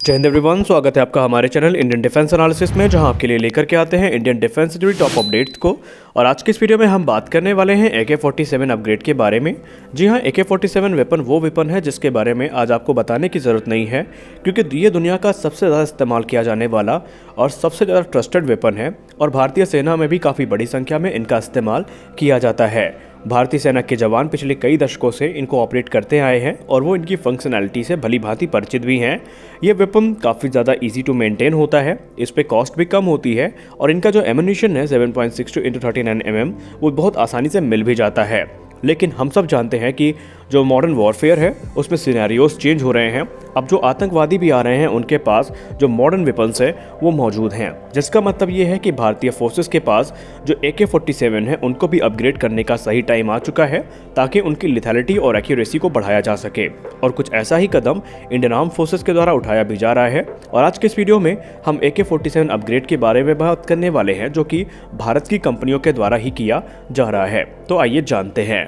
जय हिंद एवरीवन, स्वागत है आपका हमारे चैनल इंडियन डिफेंस एनालिसिस में, जहां आपके लिए लेकर के आते हैं इंडियन डिफेंस से जुड़ी टॉप अपडेट्स को। और आज के इस वीडियो में हम बात करने वाले हैं AK-47 अपग्रेड के बारे में। जी हां, AK-47 वेपन वो वेपन है जिसके बारे में आज आपको बताने की ज़रूरत नहीं है, क्योंकि ये दुनिया का सबसे ज़्यादा इस्तेमाल किया जाने वाला और सबसे ज़्यादा ट्रस्टेड वेपन है और भारतीय सेना में भी काफ़ी बड़ी संख्या में इनका इस्तेमाल किया जाता है। भारतीय सेना के जवान पिछले कई दशकों से इनको ऑपरेट करते आए हैं और वो इनकी फंक्शनैलिटी से भली भांति परिचित भी हैं। ये वेपन काफ़ी ज़्यादा इजी टू मेंटेन होता है, इस पे कॉस्ट भी कम होती है और इनका जो एमुनिशन है 7.62 × 39 mm वो बहुत आसानी से मिल भी जाता है। लेकिन हम सब जानते हैं कि जो मॉडर्न वॉरफेयर है उसमें सिनेरियोस चेंज हो रहे हैं। अब जो आतंकवादी भी आ रहे हैं उनके पास जो मॉडर्न वेपन्स है वो मौजूद हैं, जिसका मतलब ये है कि भारतीय फोर्सेस के पास जो AK-47 है उनको भी अपग्रेड करने का सही टाइम आ चुका है, ताकि उनकी लिथैलिटी और एक्यूरेसी को बढ़ाया जा सके। और कुछ ऐसा ही कदम इंडियन आर्म फोर्सेस के द्वारा उठाया भी जा रहा है। और आज के इस वीडियो में हम AK-47 अपग्रेड के बारे में बात करने वाले हैं, जो कि भारत की कंपनियों के द्वारा ही किया जा रहा है। तो आइए जानते हैं।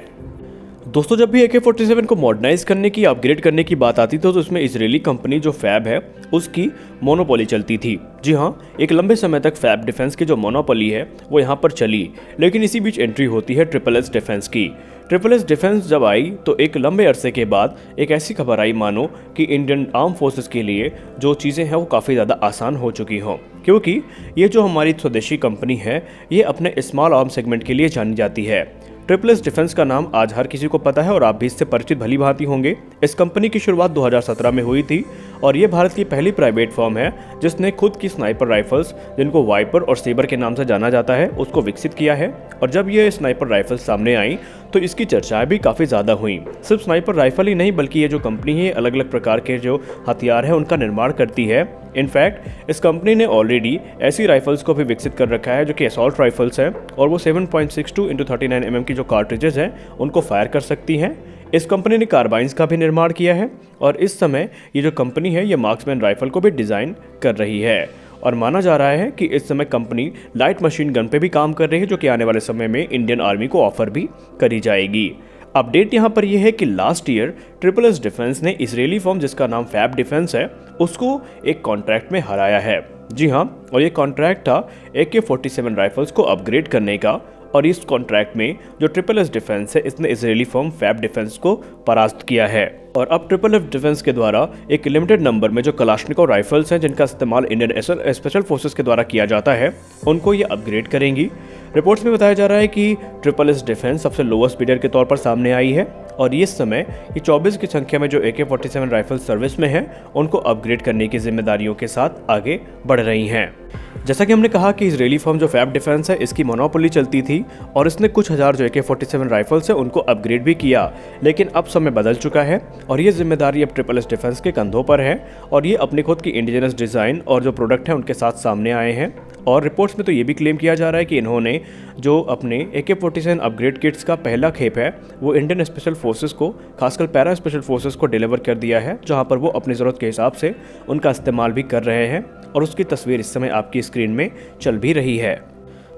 दोस्तों, जब भी AK-47 को मॉडर्नाइज करने की, अपग्रेड करने की बात आती थी तो उसमें इजरायली कंपनी जो फैब है उसकी मोनोपोली चलती थी। जी हाँ, एक लंबे समय तक फैब डिफेंस की जो मोनोपोली है वो यहाँ पर चली, लेकिन इसी बीच एंट्री होती है SSS डिफेंस की। SSS डिफेंस जब आई तो एक लंबे अरसे के बाद एक ऐसी खबर आई मानो कि इंडियन आर्म फोर्सेस के लिए जो चीज़ें हैं वो काफ़ी ज़्यादा आसान हो चुकी हों, क्योंकि ये जो हमारी स्वदेशी कंपनी है ये अपने स्मॉल आर्म सेगमेंट के लिए जानी जाती है। SSS डिफेंस का नाम आज हर किसी को पता है और आप भी इससे परिचित भली भांति होंगे। इस कंपनी की शुरुआत 2017 में हुई थी और ये भारत की पहली प्राइवेट फर्म है जिसने खुद की स्नाइपर राइफल्स, जिनको वाइपर और सेबर के नाम से जाना जाता है, उसको विकसित किया है। और जब ये स्नाइपर राइफल्स सामने आई तो इसकी चर्चाएं भी काफ़ी ज़्यादा हुई। सिर्फ स्नाइपर राइफल ही नहीं, बल्कि ये जो कंपनी है अलग अलग प्रकार के जो हथियार हैं उनका निर्माण करती है। इनफैक्ट इस कंपनी ने ऑलरेडी ऐसी राइफल्स को भी विकसित कर रखा है जो कि असॉल्ट राइफल्स हैं और वो 7.62 × 39 mm की जो कार्ट्रिजेज हैं उनको फायर कर सकती हैं। इस कंपनी ने कार्बाइन्स का भी निर्माण किया है और इस समय ये जो कंपनी है ये मार्क्समैन राइफल को भी डिज़ाइन कर रही है। और माना जा रहा है कि इस समय कंपनी लाइट मशीन गन पे भी काम कर रही है, जो कि आने वाले समय में इंडियन आर्मी को ऑफर भी करी जाएगी। अपडेट यहाँ पर यह है कि लास्ट ईयर SSS डिफेंस ने इजरायली फर्म जिसका नाम फैब डिफेंस है उसको एक कॉन्ट्रैक्ट में हराया है। जी हाँ, और ये कॉन्ट्रैक्ट था AK-47 राइफल्स को अपग्रेड करने का। और इस कॉन्ट्रैक्ट में जो SSS डिफेंस है इसने इजरायली फर्म फैब डिफेंस को परास्त किया है। और अब SSS डिफेंस के द्वारा एक लिमिटेड नंबर में जो कलाश्निकोव राइफल्स हैं जिनका इस्तेमाल इंडियन स्पेशल फोर्सेस के द्वारा किया जाता है उनको ये अपग्रेड करेंगी। रिपोर्ट्स में बताया जा रहा है कि SSS डिफेंस सबसे लोएस्ट बिडर के तौर पर सामने आई है और इस समय ये 24 की संख्या में जो AK-47 राइफल सर्विस में हैं उनको अपग्रेड करने की जिम्मेदारियों के साथ आगे बढ़ रही हैं। जैसा कि हमने कहा कि इजरायली फर्म जो फैब डिफेंस है इसकी मोनोपोली चलती थी और इसने कुछ हज़ार जो AK-47 राइफल्स है उनको अपग्रेड भी किया, लेकिन अब समय बदल चुका है और ये जिम्मेदारी अब SSS डिफेंस के कंधों पर है और ये अपने खुद की इंडिजिनस डिज़ाइन और जो प्रोडक्ट हैं उनके साथ सामने आए हैं। और रिपोर्ट्स में तो ये भी क्लेम किया जा रहा है कि इन्होंने जो अपने AK-47 अपग्रेड किट्स का पहला खेप है वो इंडियन स्पेशल फोर्सेस को, खासकर पैरा स्पेशल फोर्सेस को डिलीवर कर दिया है, जहां पर वो अपनी ज़रूरत के हिसाब से उनका इस्तेमाल भी कर रहे हैं और उसकी तस्वीर इस समय आपकी स्क्रीन में चल भी रही है।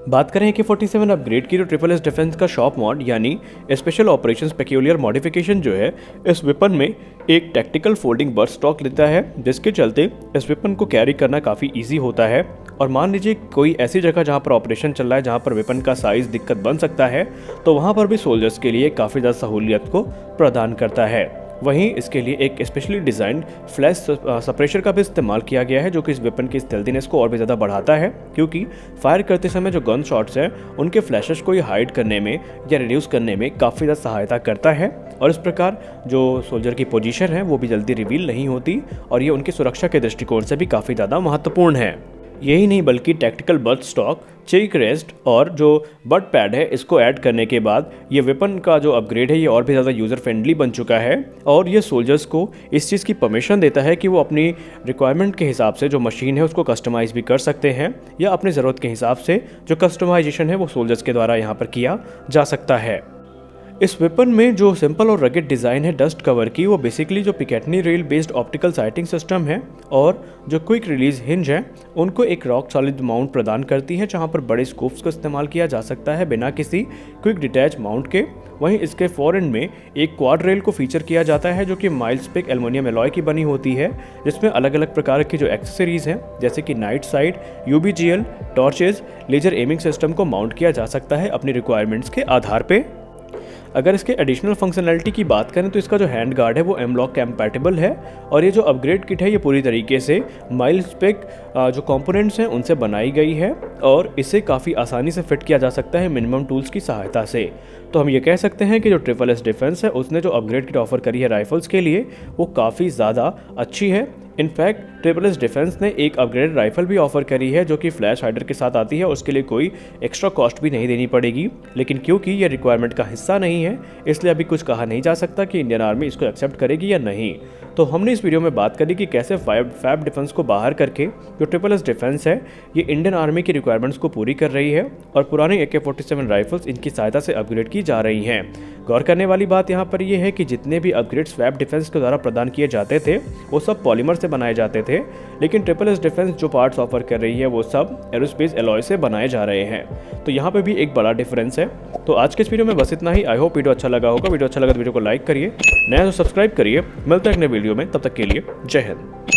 बात करें AK-47 अपग्रेड की, तो SSS डिफेंस का शॉप मॉड यानी स्पेशल ऑपरेशंस पेक्यूलियर मॉडिफिकेशन जो है इस वेपन में एक टैक्टिकल फोल्डिंग बर्स्ट स्टॉक लेता है, जिसके चलते इस वेपन को कैरी करना काफ़ी ईजी होता है। और मान लीजिए कोई ऐसी जगह जहाँ पर ऑपरेशन चल रहा है जहाँ पर वेपन का साइज़ दिक्कत बन सकता है, तो वहाँ पर भी सोल्जर्स के लिए काफ़ी ज़्यादा सहूलियत को प्रदान करता है। वहीं इसके लिए एक स्पेशली डिज़ाइंड फ्लैश सप्रेशर का भी इस्तेमाल किया गया है, जो कि इस वेपन की स्टेल्थीनेस को और भी ज़्यादा बढ़ाता है, क्योंकि फायर करते समय जो गन शॉट्स हैं उनके फ्लैशेस को ये हाइड करने में या रिड्यूस करने में काफ़ी ज़्यादा सहायता करता है। और इस प्रकार जो सोल्जर की पोजीशन है वो भी जल्दी रिवील नहीं होती और ये उनकी सुरक्षा के दृष्टिकोण से भी काफ़ी ज़्यादा महत्वपूर्ण है। यही नहीं, बल्कि tactical butt stock, cheek rest और जो बट पैड है इसको ऐड करने के बाद ये वेपन का जो अपग्रेड है ये और भी ज़्यादा यूज़र फ्रेंडली बन चुका है और ये सोल्जर्स को इस चीज़ की परमिशन देता है कि वो अपनी रिक्वायरमेंट के हिसाब से जो मशीन है उसको कस्टमाइज़ भी कर सकते हैं या अपनी ज़रूरत के हिसाब से जो कस्टमाइजेशन है वो सोल्जर्स के द्वारा यहाँ पर किया जा सकता है। इस वेपन में जो सिंपल और रगेड डिज़ाइन है डस्ट कवर की, वो बेसिकली जो picatinny rail based optical sighting system है और जो क्विक रिलीज हिंज है उनको एक रॉक सॉलिड माउंट प्रदान करती है, जहां पर बड़े स्कूप्स को इस्तेमाल किया जा सकता है बिना किसी क्विक डिटैच माउंट के। वहीं इसके फोर एंड में एक क्वाड रेल को फीचर किया जाता है जो कि माइल्ड स्पेक एल्युमिनियम एलॉय की बनी होती है, जिसमें अलग अलग प्रकार की जो एक्सेसरीज हैं जैसे कि night sight, UBGL, torches, laser aiming system को माउंट किया जा सकता है अपनी रिक्वायरमेंट्स के आधार पे। अगर इसके एडिशनल फंक्शनैलिटी की बात करें तो इसका जो हैंड गार्ड है वो एमलॉक कंपैटिबल है और ये जो अपग्रेड किट है ये पूरी तरीके से माइल्ड स्पेक जो कंपोनेंट्स हैं उनसे बनाई गई है और इसे काफ़ी आसानी से फिट किया जा सकता है मिनिमम टूल्स की सहायता से। तो हम ये कह सकते हैं कि जो ट्रिपल एस डिफेंस है उसने जो अपग्रेड किट ऑफर करी है राइफल्स के लिए वो काफ़ी ज़्यादा अच्छी है। इनफैक्ट ट्रिपल एस डिफेंस ने एक अपग्रेडेड राइफल भी ऑफर करी है जो कि फ्लैश हाइडर के साथ आती है, उसके लिए कोई एक्स्ट्रा कॉस्ट भी नहीं देनी पड़ेगी। लेकिन क्योंकि ये रिक्वायरमेंट का हिस्सा नहीं है इसलिए अभी कुछ कहा नहीं जा सकता कि इंडियन आर्मी इसको एक्सेप्ट करेगी या नहीं। तो हमने इस वीडियो में बात करी कि कैसे फैब डिफेंस को बाहर करके जो ट्रिपल एस डिफेंस है ये इंडियन आर्मी की रिक्वायरमेंट्स को पूरी कर रही है और पुरानी AK-47 राइफल्स इनकी सहायता से अपग्रेड की जा रही हैं। गौर करने वाली बात यहाँ पर यह है कि जितने भी अपग्रेड्स फैब डिफेंस के द्वारा प्रदान किए जाते थे वो सब पॉलीमर से बनाए जाते थे, लेकिन ट्रिपल एस डिफेंस जो पार्ट्स ऑफर कर रही है वो सब एरोस्पेस एलॉय से बनाए जा रहे हैं। तो यहाँ पे भी एक बड़ा डिफरेंस है। तो आज के इस वीडियो में बस इतना ही। आई होप वीडियो अच्छा लगा होगा। वीडियो अच्छा लगा तो वीडियो को लाइक करिए, नया तो सब्सक्राइब करिए। मिलते हैं अगले वीडियो में, तब तक के लिए जय हिंद।